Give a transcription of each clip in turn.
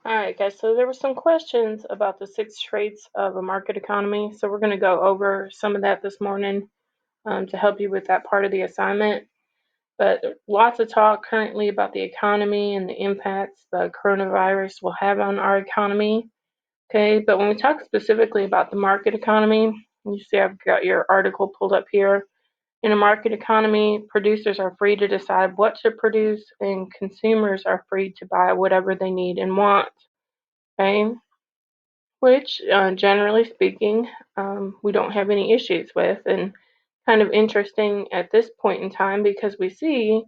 All right, guys. So there were some questions about the six traits of a market economy. So we're going to go over some of that this morning to help you with that part of the assignment. But lots of talk currently about the economy and the impacts the coronavirus will have on our economy. Okay, but when we talk specifically about the market economy, you see I've got your article pulled up here. In a market economy, producers are free to decide what to produce, and consumers are free to buy whatever they need and want. Okay, which generally speaking, we don't have any issues with. And kind of interesting at this point in time because we see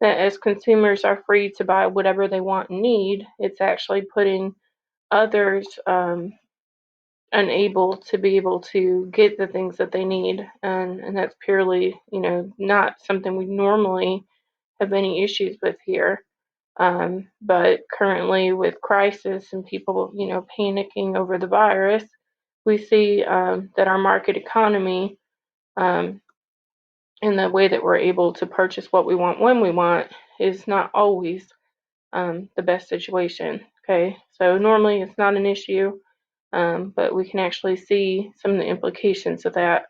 that as consumers are free to buy whatever they want and need, it's actually putting others unable to be able to get the things that they need. And that's purely, not something we normally have any issues with here. But currently, with crisis and people, panicking over the virus, we see that our market economy um, and the way that we're able to purchase what we want when we want is not always the best situation. Okay, so normally it's not an issue, but we can actually see some of the implications of that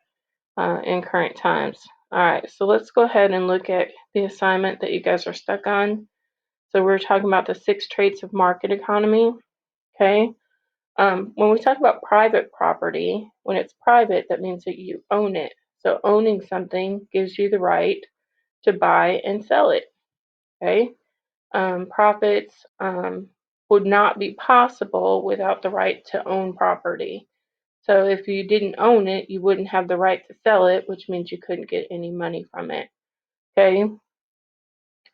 in current times. All right, so let's go ahead and look at the assignment that you guys are stuck on. So we're talking about the six traits of market economy. Okay. When we talk about private property, when it's private, that means that you own it. So owning something gives you the right to buy and sell it. Okay. Profits would not be possible without the right to own property. So if you didn't own it, you wouldn't have the right to sell it, which means you couldn't get any money from it. Okay.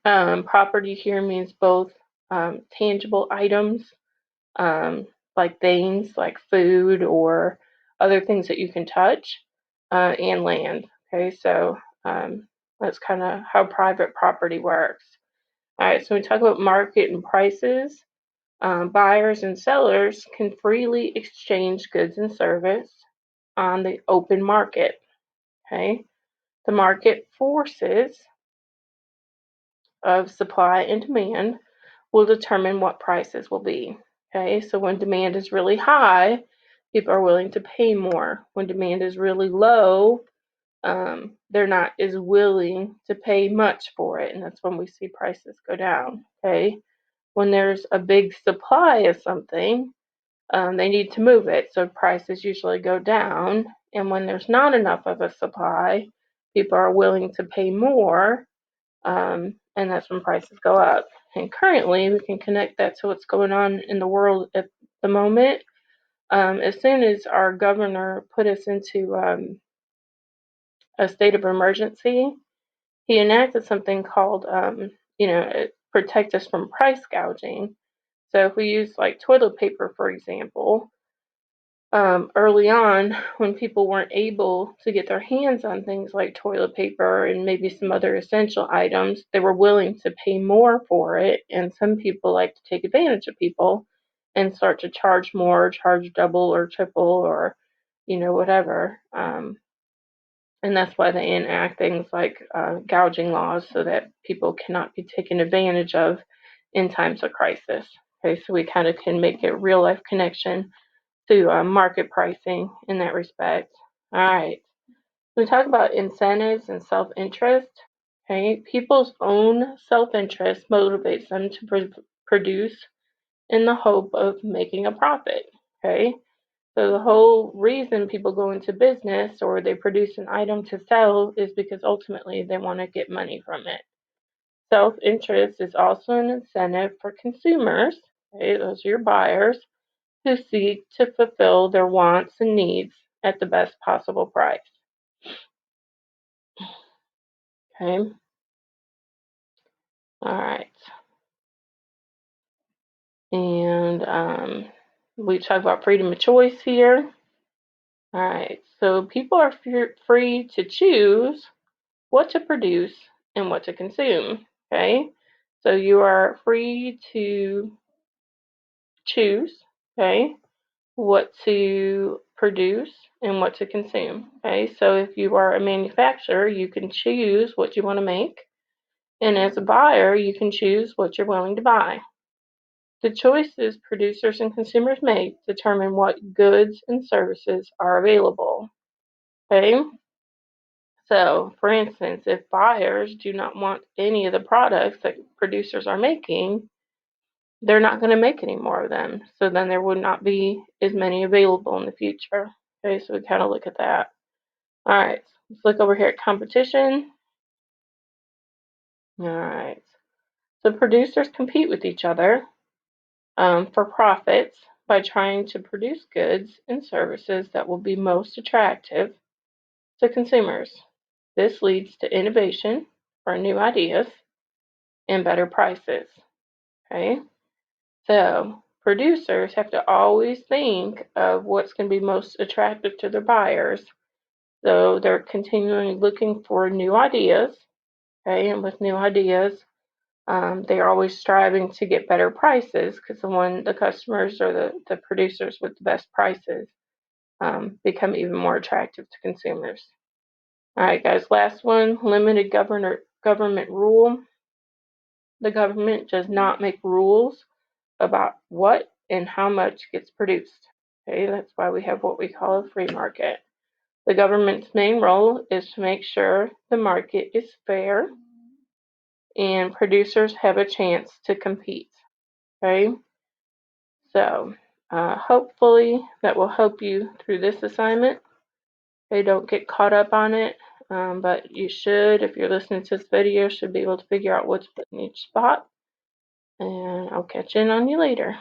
Property here means both tangible items, um, like things like food or other things that you can touch, and land. Okay, so that's kind of how private property works. All right, so we talk about market and prices. Buyers and sellers can freely exchange goods and service on the open market. Okay, the market forces of supply and demand will determine what prices will be. Okay, so when demand is really high, people are willing to pay more. When demand is really low, they're not as willing to pay much for it, and that's when we see prices go down. Okay, when there's a big supply of something, they need to move it, so prices usually go down. And when there's not enough of a supply, people are willing to pay more, and that's when prices go up. And currently, we can connect that to what's going on in the world at the moment. As soon as our governor put us into a state of emergency, he enacted something called, protect us from price gouging. So if we use like toilet paper, for example, early on when people weren't able to get their hands on things like toilet paper and maybe some other essential items, they were willing to pay more for it. And some people like to take advantage of people and start to charge more, charge double or triple or, whatever. And that's why they enact things like gouging laws so that people cannot be taken advantage of in times of crisis. Okay, so we kind of can make a real life connection to market pricing in that respect. All right. We talk about incentives and self-interest. Okay, people's own self-interest motivates them to produce in the hope of making a profit. Okay, so the whole reason people go into business or they produce an item to sell is because ultimately they want to get money from it. Self-interest is also an incentive for consumers. Okay, those are your buyers who seek to fulfill their wants and needs at the best possible price. Okay, all right. And we talk about freedom of choice here. All right, so people are free to choose what to produce and what to consume. Okay, so you are free to choose, okay, what to produce and what to consume. Okay, so if you are a manufacturer, you can choose what you want to make. And as a buyer, you can choose what you're willing to buy. The choices producers and consumers make determine what goods and services are available. Okay? So, for instance, if buyers do not want any of the products that producers are making, they're not going to make any more of them. So then there would not be as many available in the future. Okay, so we kind of look at that. All right, let's look over here at competition. All right, so producers compete with each other for profits by trying to produce goods and services that will be most attractive to consumers. This leads to innovation or new ideas and better prices. Okay, so producers have to always think of what's going to be most attractive to their buyers. So they're continually looking for new ideas. Okay, and with new ideas, they are always striving to get better prices because the customers or the producers with the best prices become even more attractive to consumers. All right, guys, last one, limited government rule. The government does not make rules about what and how much gets produced. Okay, that's why we have what we call a free market. The government's main role is to make sure the market is fair and producers have a chance to compete. Okay, so hopefully that will help you through this assignment. Okay, don't get caught up on it, but you should, if you're listening to this video, should be able to figure out what's put in each spot. And I'll catch in on you later.